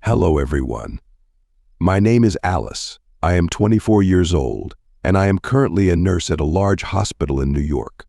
Hello everyone. My name is Alice. I am 24 years old, and I am currently a nurse at a large hospital in New York.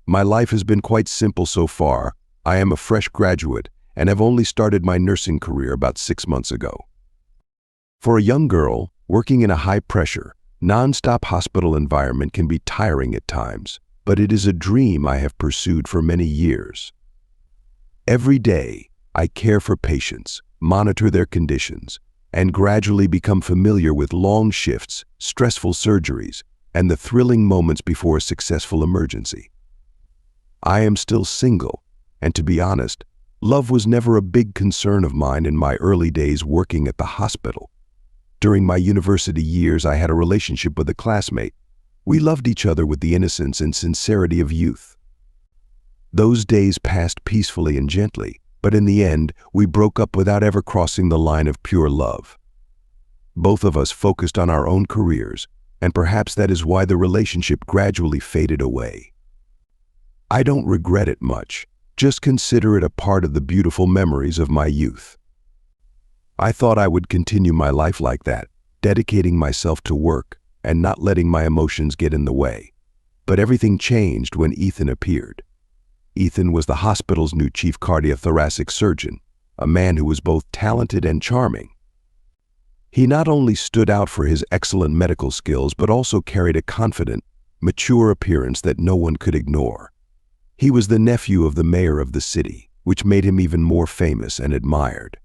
My life has been quite simple so far. I am a fresh graduate and have only started my nursing career about 6 months ago. For a young girl, working in a high-pressure, non-stop hospital environment can be tiring at times, but it is a dream I have pursued for many years. Every day, I care for patients, monitor their conditions, and gradually become familiar with long shifts, stressful surgeries, and the thrilling moments before a successful emergency. I am still single, and to be honest, love was never a big concern of mine in my early days working at the hospital. During my university years, I had a relationship with a classmate. We loved each other with the innocence and sincerity of youth. Those days passed peacefully and gently, but in the end, we broke up without ever crossing the line of pure love. Both of us focused on our own careers, and perhaps that is why the relationship gradually faded away. I don't regret it much, just consider it a part of the beautiful memories of my youth. I thought I would continue my life like that, dedicating myself to work and not letting my emotions get in the way. But everything changed when Ethan appeared. Ethan was the hospital's new chief cardiothoracic surgeon, a man who was both talented and charming. He not only stood out for his excellent medical skills, but also carried a confident, mature appearance that no one could ignore. He was the nephew of the mayor of the city, which made him even more famous and admired.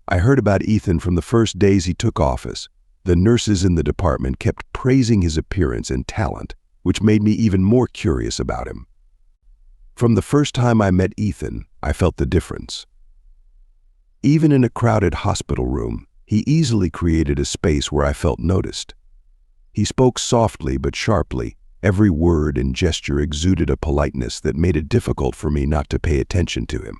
I heard about Ethan from the first days he took office. The nurses in the department kept praising his appearance and talent, which made me even more curious about him. From the first time I met Ethan, I felt the difference. Even in a crowded hospital room, he easily created a space where I felt noticed. He spoke softly but sharply. Every word and gesture exuded a politeness that made it difficult for me not to pay attention to him.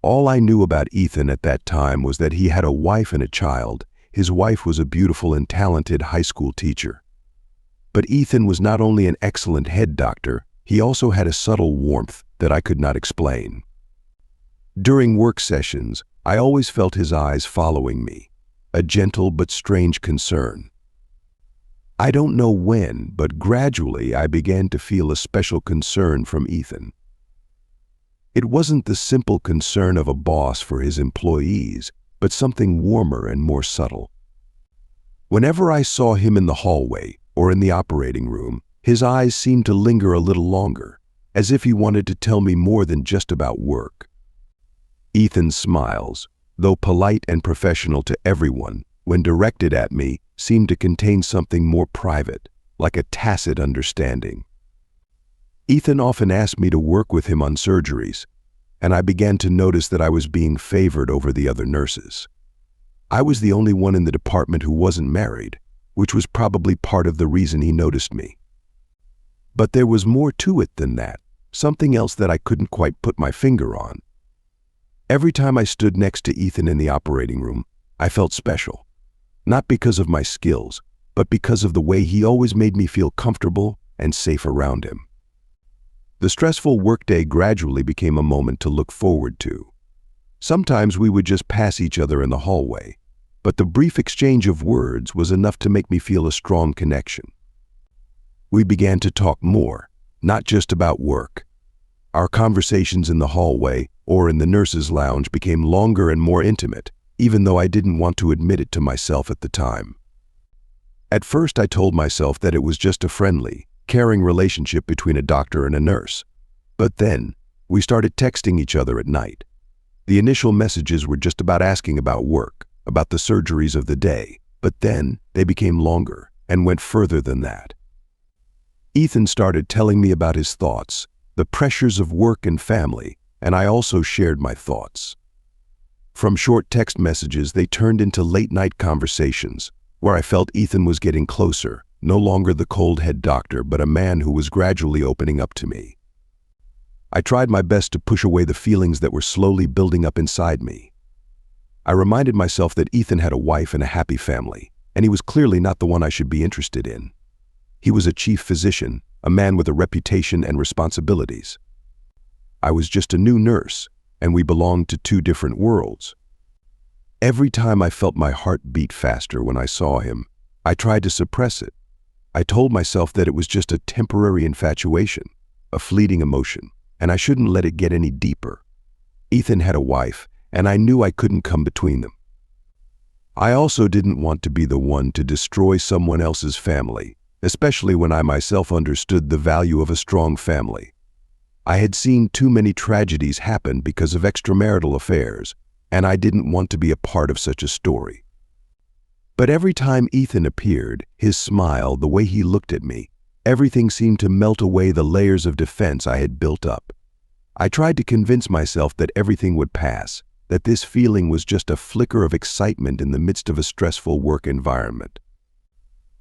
All I knew about Ethan at that time was that he had a wife and a child. His wife was a beautiful and talented high school teacher. But Ethan was not only an excellent head doctor, he also had a subtle warmth that I could not explain. During work sessions, I always felt his eyes following me, a gentle but strange concern. I don't know when, but gradually I began to feel a special concern from Ethan. It wasn't the simple concern of a boss for his employees, but something warmer and more subtle. Whenever I saw him in the hallway or in the operating room, his eyes seemed to linger a little longer, as if he wanted to tell me more than just about work. Ethan's smiles, though polite and professional to everyone, when directed at me, seemed to contain something more private, like a tacit understanding. Ethan often asked me to work with him on surgeries, and I began to notice that I was being favored over the other nurses. I was the only one in the department who wasn't married, which was probably part of the reason he noticed me. But there was more to it than that, something else that I couldn't quite put my finger on. Every time I stood next to Ethan in the operating room, I felt special. Not because of my skills, but because of the way he always made me feel comfortable and safe around him. The stressful workday gradually became a moment to look forward to. Sometimes we would just pass each other in the hallway, but the brief exchange of words was enough to make me feel a strong connection. We began to talk more, not just about work. Our conversations in the hallway or in the nurses' lounge became longer and more intimate, even though I didn't want to admit it to myself at the time. At first, I told myself that it was just a friendly, caring relationship between a doctor and a nurse. But then, we started texting each other at night. The initial messages were just about asking about work, about the surgeries of the day, but then they became longer and went further than that. Ethan started telling me about his thoughts, the pressures of work and family, and I also shared my thoughts. From short text messages, they turned into late-night conversations, where I felt Ethan was getting closer, no longer the cold head doctor, but a man who was gradually opening up to me. I tried my best to push away the feelings that were slowly building up inside me. I reminded myself that Ethan had a wife and a happy family, and he was clearly not the one I should be interested in. He was a chief physician, a man with a reputation and responsibilities. I was just a new nurse, and we belonged to two different worlds. Every time I felt my heart beat faster when I saw him, I tried to suppress it. I told myself that it was just a temporary infatuation, a fleeting emotion, and I shouldn't let it get any deeper. Ethan had a wife, and I knew I couldn't come between them. I also didn't want to be the one to destroy someone else's family, especially when I myself understood the value of a strong family. I had seen too many tragedies happen because of extramarital affairs, and I didn't want to be a part of such a story. But every time Ethan appeared, his smile, the way he looked at me, everything seemed to melt away the layers of defense I had built up. I tried to convince myself that everything would pass, that this feeling was just a flicker of excitement in the midst of a stressful work environment.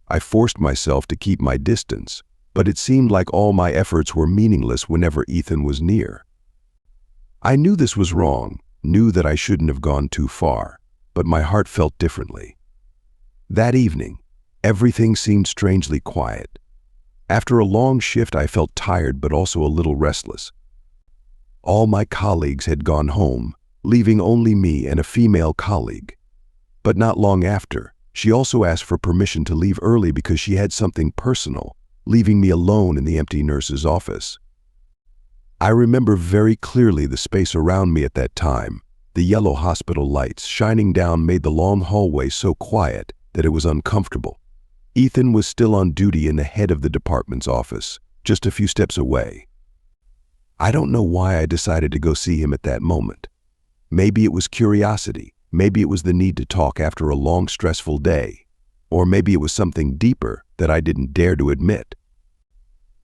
I forced myself to keep my distance, but it seemed like all my efforts were meaningless whenever Ethan was near. I knew this was wrong, knew that I shouldn't have gone too far, but my heart felt differently. That evening, everything seemed strangely quiet. After a long shift, I felt tired but also a little restless. All my colleagues had gone home, leaving only me and a female colleague. But not long after, she also asked for permission to leave early because she had something personal, leaving me alone in the empty nurse's office. I remember very clearly the space around me at that time. The yellow hospital lights shining down made the long hallway so quiet that it was uncomfortable. Ethan was still on duty in the head of the department's office, just a few steps away. I don't know why I decided to go see him at that moment. Maybe it was curiosity, maybe it was the need to talk after a long, stressful day, or maybe it was something deeper that I didn't dare to admit.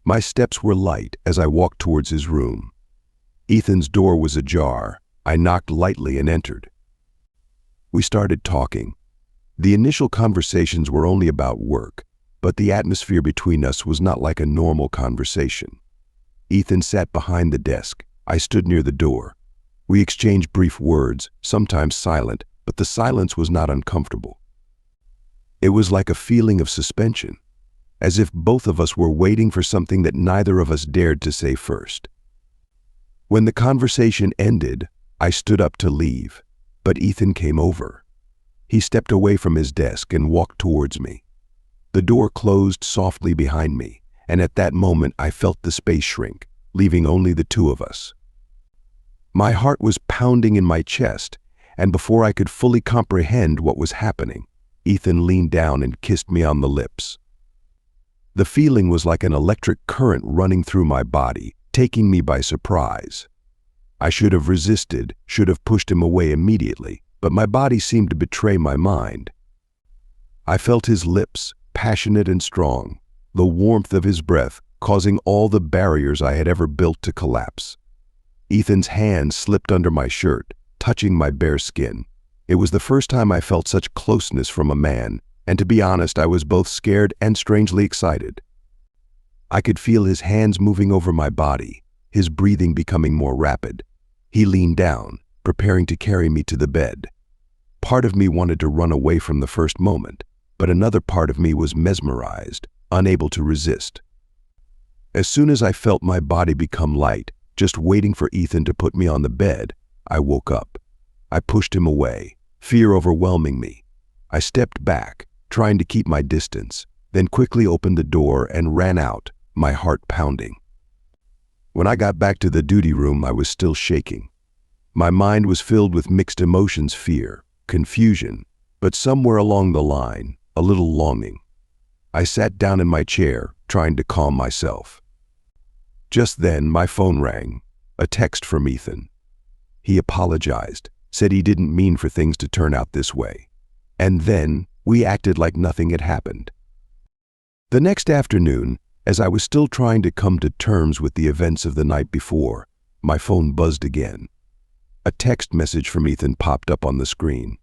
My steps were light as I walked towards his room. Ethan's door was ajar. I knocked lightly and entered. We started talking. The initial conversations were only about work, but the atmosphere between us was not like a normal conversation. Ethan sat behind the desk. I stood near the door. We exchanged brief words, sometimes silent, but the silence was not uncomfortable. It was like a feeling of suspension, as if both of us were waiting for something that neither of us dared to say first. When the conversation ended, I stood up to leave, but Ethan came over. He stepped away from his desk and walked towards me. The door closed softly behind me, and at that moment I felt the space shrink, leaving only the two of us. My heart was pounding in my chest, and before I could fully comprehend what was happening, Ethan leaned down and kissed me on the lips. The feeling was like an electric current running through my body, taking me by surprise. I should have resisted, should have pushed him away immediately, but my body seemed to betray my mind. I felt his lips, passionate and strong, the warmth of his breath causing all the barriers I had ever built to collapse. Ethan's hand slipped under my shirt, touching my bare skin. It was the first time I felt such closeness from a man, and to be honest, I was both scared and strangely excited. I could feel his hands moving over my body, his breathing becoming more rapid. He leaned down, preparing to carry me to the bed. Part of me wanted to run away from the first moment, but another part of me was mesmerized, unable to resist. As soon as I felt my body become light, just waiting for Ethan to put me on the bed, I woke up. I pushed him away, fear overwhelming me. I stepped back, trying to keep my distance, then quickly opened the door and ran out, my heart pounding. When I got back to the duty room, I was still shaking. My mind was filled with mixed emotions, fear, confusion, but somewhere along the line, a little longing. I sat down in my chair, trying to calm myself. Just then, my phone rang, a text from Ethan. He apologized, said he didn't mean for things to turn out this way. And then, we acted like nothing had happened. The next afternoon, as I was still trying to come to terms with the events of the night before, my phone buzzed again. A text message from Ethan popped up on the screen.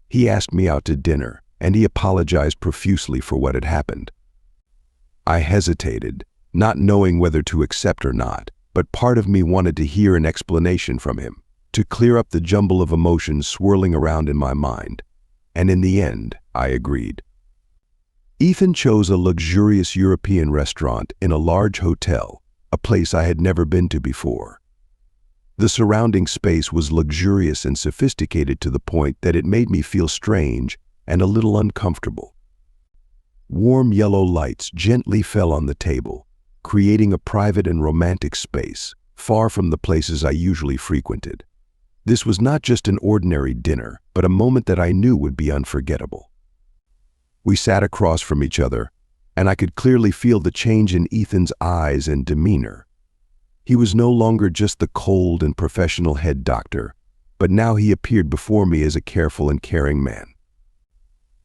He asked me out to dinner, and he apologized profusely for what had happened. I hesitated, not knowing whether to accept or not, but part of me wanted to hear an explanation from him, to clear up the jumble of emotions swirling around in my mind. And in the end, I agreed. Ethan chose a luxurious European restaurant in a large hotel, a place I had never been to before. The surrounding space was luxurious and sophisticated to the point that it made me feel strange and a little uncomfortable. Warm yellow lights gently fell on the table, creating a private and romantic space, far from the places I usually frequented. This was not just an ordinary dinner, but a moment that I knew would be unforgettable. We sat across from each other, and I could clearly feel the change in Ethan's eyes and demeanor. He was no longer just the cold and professional head doctor, but now he appeared before me as a careful and caring man.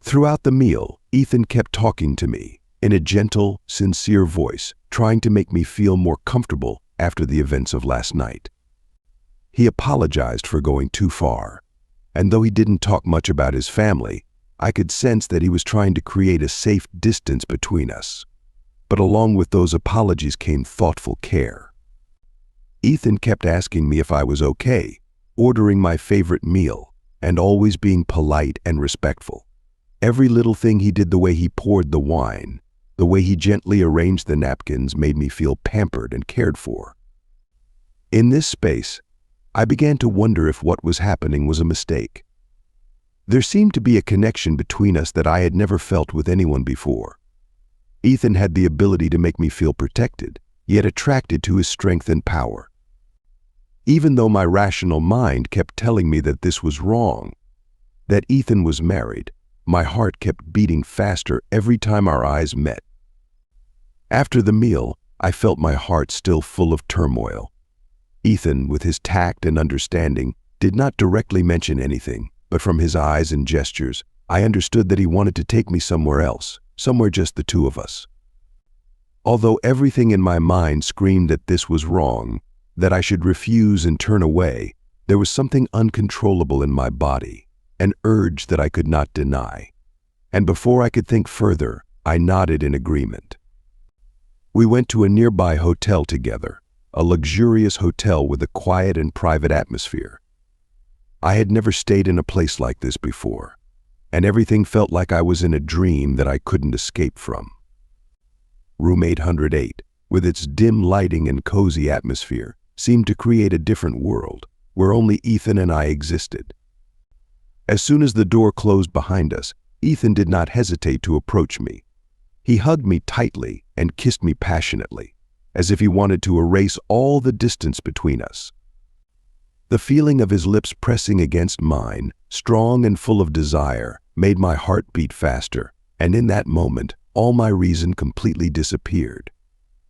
Throughout the meal, Ethan kept talking to me in a gentle, sincere voice, trying to make me feel more comfortable after the events of last night. He apologized for going too far, and though he didn't talk much about his family, I could sense that he was trying to create a safe distance between us. But along with those apologies came thoughtful care. Ethan kept asking me if I was okay, ordering my favorite meal, and always being polite and respectful. Every little thing he did, the way he poured the wine, the way he gently arranged the napkins, made me feel pampered and cared for. In this space, I began to wonder if what was happening was a mistake. There seemed to be a connection between us that I had never felt with anyone before. Ethan had the ability to make me feel protected, yet attracted to his strength and power. Even though my rational mind kept telling me that this was wrong, that Ethan was married, my heart kept beating faster every time our eyes met. After the meal, I felt my heart still full of turmoil. Ethan, with his tact and understanding, did not directly mention anything, but from his eyes and gestures, I understood that he wanted to take me somewhere else, somewhere just the two of us. Although everything in my mind screamed that this was wrong, that I should refuse and turn away, there was something uncontrollable in my body, an urge that I could not deny. And before I could think further, I nodded in agreement. We went to a nearby hotel together, a luxurious hotel with a quiet and private atmosphere. I had never stayed in a place like this before, and everything felt like I was in a dream that I couldn't escape from. Room 808, with its dim lighting and cozy atmosphere, seemed to create a different world, where only Ethan and I existed. As soon as the door closed behind us, Ethan did not hesitate to approach me. He hugged me tightly and kissed me passionately, as if he wanted to erase all the distance between us. The feeling of his lips pressing against mine, strong and full of desire, made my heart beat faster, and in that moment, all my reason completely disappeared.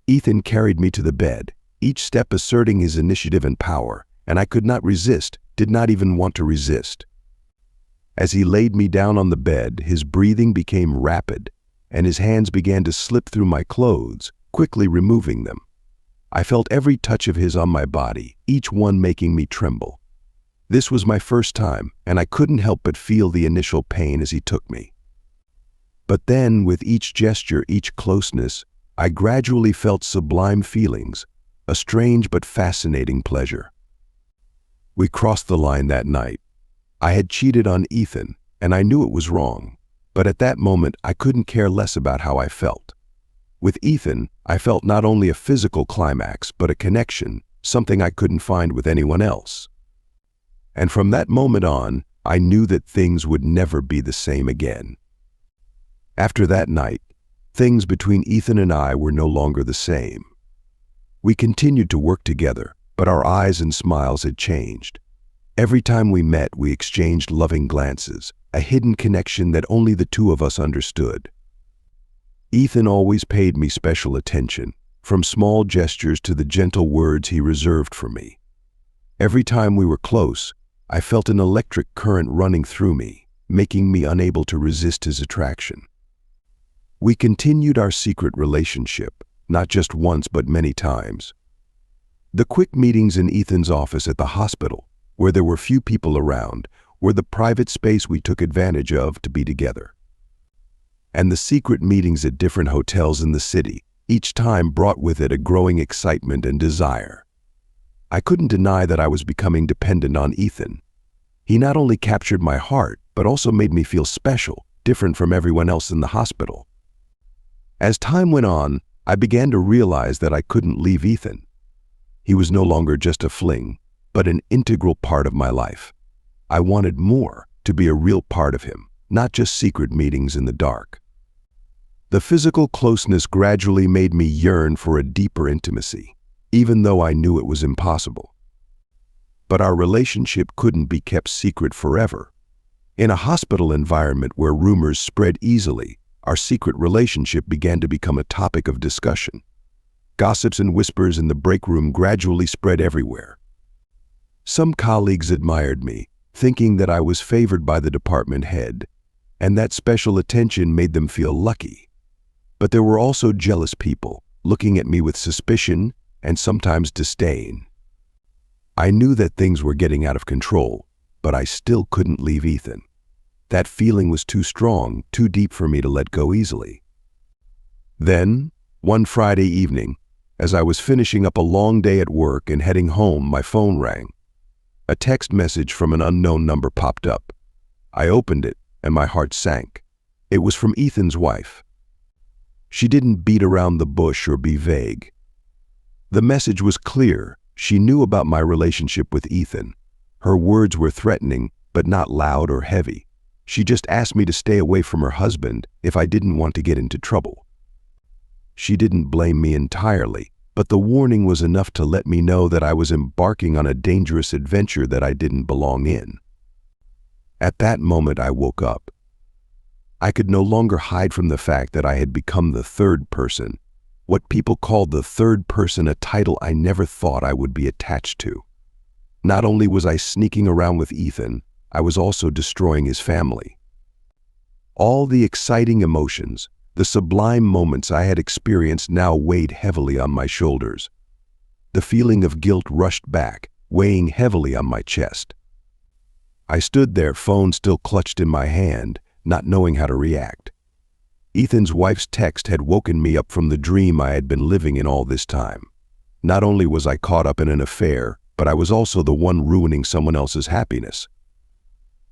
Ethan carried me to the bed, each step asserting his initiative and power, and I could not resist, did not even want to resist. As he laid me down on the bed, his breathing became rapid, and his hands began to slip through my clothes, quickly removing them. I felt every touch of his on my body, each one making me tremble. This was my first time, and I couldn't help but feel the initial pain as he took me. But then, with each gesture, each closeness, I gradually felt sublime feelings, a strange but fascinating pleasure. We crossed the line that night. I had cheated on Ethan, and I knew it was wrong, but at that moment I couldn't care less about how I felt. With Ethan, I felt not only a physical climax, but a connection, something I couldn't find with anyone else. And from that moment on, I knew that things would never be the same again. After that night, things between Ethan and I were no longer the same. We continued to work together, but our eyes and smiles had changed. Every time we met, we exchanged loving glances, a hidden connection that only the two of us understood. Ethan always paid me special attention, from small gestures to the gentle words he reserved for me. Every time we were close, I felt an electric current running through me, making me unable to resist his attraction. We continued our secret relationship, not just once but many times. The quick meetings in Ethan's office at the hospital, where there were few people around, were the private space we took advantage of to be together. And the secret meetings at different hotels in the city, each time brought with it a growing excitement and desire. I couldn't deny that I was becoming dependent on Ethan. He not only captured my heart, but also made me feel special, different from everyone else in the hospital. As time went on, I began to realize that I couldn't leave Ethan. He was no longer just a fling. but an integral part of my life. I wanted more, to be a real part of him, not just secret meetings in the dark. The physical closeness gradually made me yearn for a deeper intimacy, even though I knew it was impossible. But our relationship couldn't be kept secret forever. In a hospital environment where rumors spread easily, our secret relationship began to become a topic of discussion. Gossips and whispers in the break room gradually spread everywhere. Some colleagues admired me, thinking that I was favored by the department head, and that special attention made them feel lucky. But there were also jealous people, looking at me with suspicion and sometimes disdain. I knew that things were getting out of control, but I still couldn't leave Ethan. That feeling was too strong, too deep for me to let go easily. Then, one Friday evening, as I was finishing up a long day at work and heading home, my phone rang. A text message from an unknown number popped up. I opened it, and my heart sank. It was from Ethan's wife. She didn't beat around the bush or be vague. The message was clear. She knew about my relationship with Ethan. Her words were threatening, but not loud or heavy. She just asked me to stay away from her husband if I didn't want to get into trouble. She didn't blame me entirely, but the warning was enough to let me know that I was embarking on a dangerous adventure that I didn't belong in. At that moment, I woke up. I could no longer hide from the fact that I had become the third person, what people called the third person, a title I never thought I would be attached to. Not only was I sneaking around with Ethan, I was also destroying his family. All the exciting emotions, the sublime moments I had experienced now weighed heavily on my shoulders. The feeling of guilt rushed back, weighing heavily on my chest. I stood there, phone still clutched in my hand, not knowing how to react. Ethan's wife's text had woken me up from the dream I had been living in all this time. Not only was I caught up in an affair, but I was also the one ruining someone else's happiness.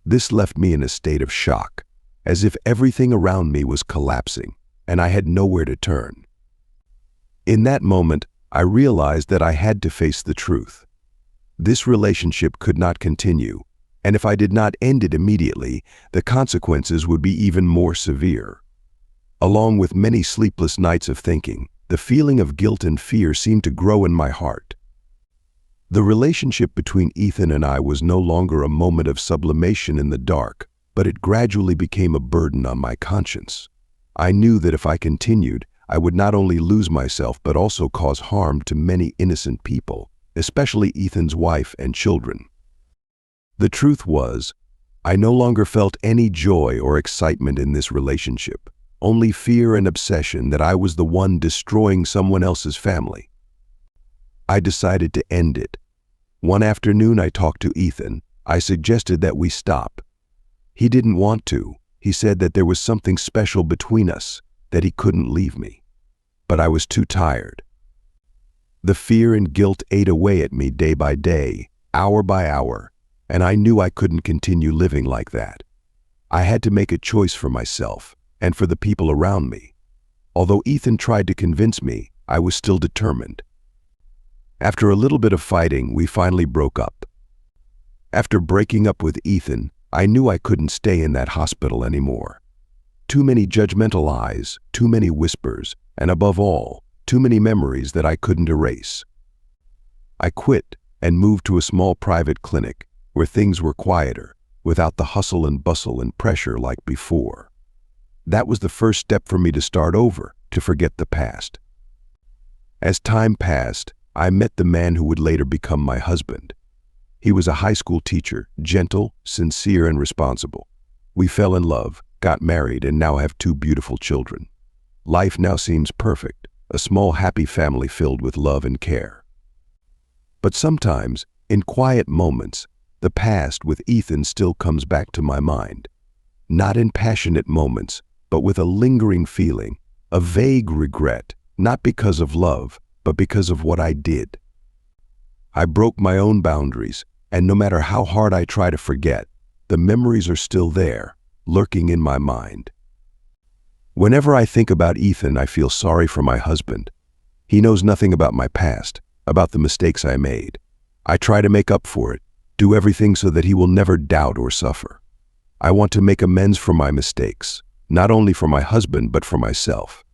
This left me in a state of shock, as if everything around me was collapsing, and I had nowhere to turn. In that moment, I realized that I had to face the truth. This relationship could not continue, and if I did not end it immediately, the consequences would be even more severe. Along with many sleepless nights of thinking, the feeling of guilt and fear seemed to grow in my heart. The relationship between Ethan and I was no longer a moment of sublimation in the dark, but it gradually became a burden on my conscience. I knew that if I continued, I would not only lose myself but also cause harm to many innocent people, especially Ethan's wife and children. The truth was, I no longer felt any joy or excitement in this relationship, only fear and obsession that I was the one destroying someone else's family. I decided to end it. One afternoon I talked to Ethan. I suggested that we stop. He didn't want to. He said that there was something special between us, that he couldn't leave me. But I was too tired. The fear and guilt ate away at me day by day, hour by hour, and I knew I couldn't continue living like that. I had to make a choice for myself and for the people around me. Although Ethan tried to convince me, I was still determined. After a little bit of fighting, we finally broke up. After breaking up with Ethan, I knew I couldn't stay in that hospital anymore. Too many judgmental eyes, too many whispers, and above all, too many memories that I couldn't erase. I quit and moved to a small private clinic where things were quieter, without the hustle and bustle and pressure like before. That was the first step for me to start over, to forget the past. As time passed, I met the man who would later become my husband. He was a high school teacher, gentle, sincere, and responsible. We fell in love, got married, and now have 2 beautiful children. Life now seems perfect, a small happy family filled with love and care. But sometimes, in quiet moments, the past with Ethan still comes back to my mind. Not in passionate moments, but with a lingering feeling, a vague regret, not because of love, but because of what I did. I broke my own boundaries, and no matter how hard I try to forget, the memories are still there, lurking in my mind. Whenever I think about Ethan, I feel sorry for my husband. He knows nothing about my past, about the mistakes I made. I try to make up for it, do everything so that he will never doubt or suffer. I want to make amends for my mistakes, not only for my husband but for myself.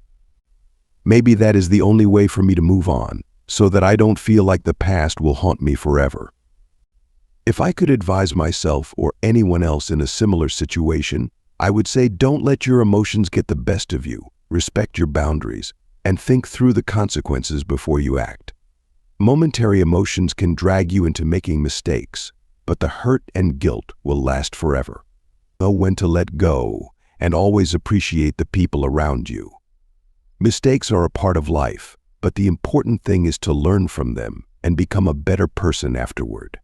Maybe that is the only way for me to move on, so that I don't feel like the past will haunt me forever. If I could advise myself or anyone else in a similar situation, I would say don't let your emotions get the best of you, respect your boundaries, and think through the consequences before you act. Momentary emotions can drag you into making mistakes, but the hurt and guilt will last forever. Know when to let go and always appreciate the people around you. Mistakes are a part of life, but the important thing is to learn from them and become a better person afterward.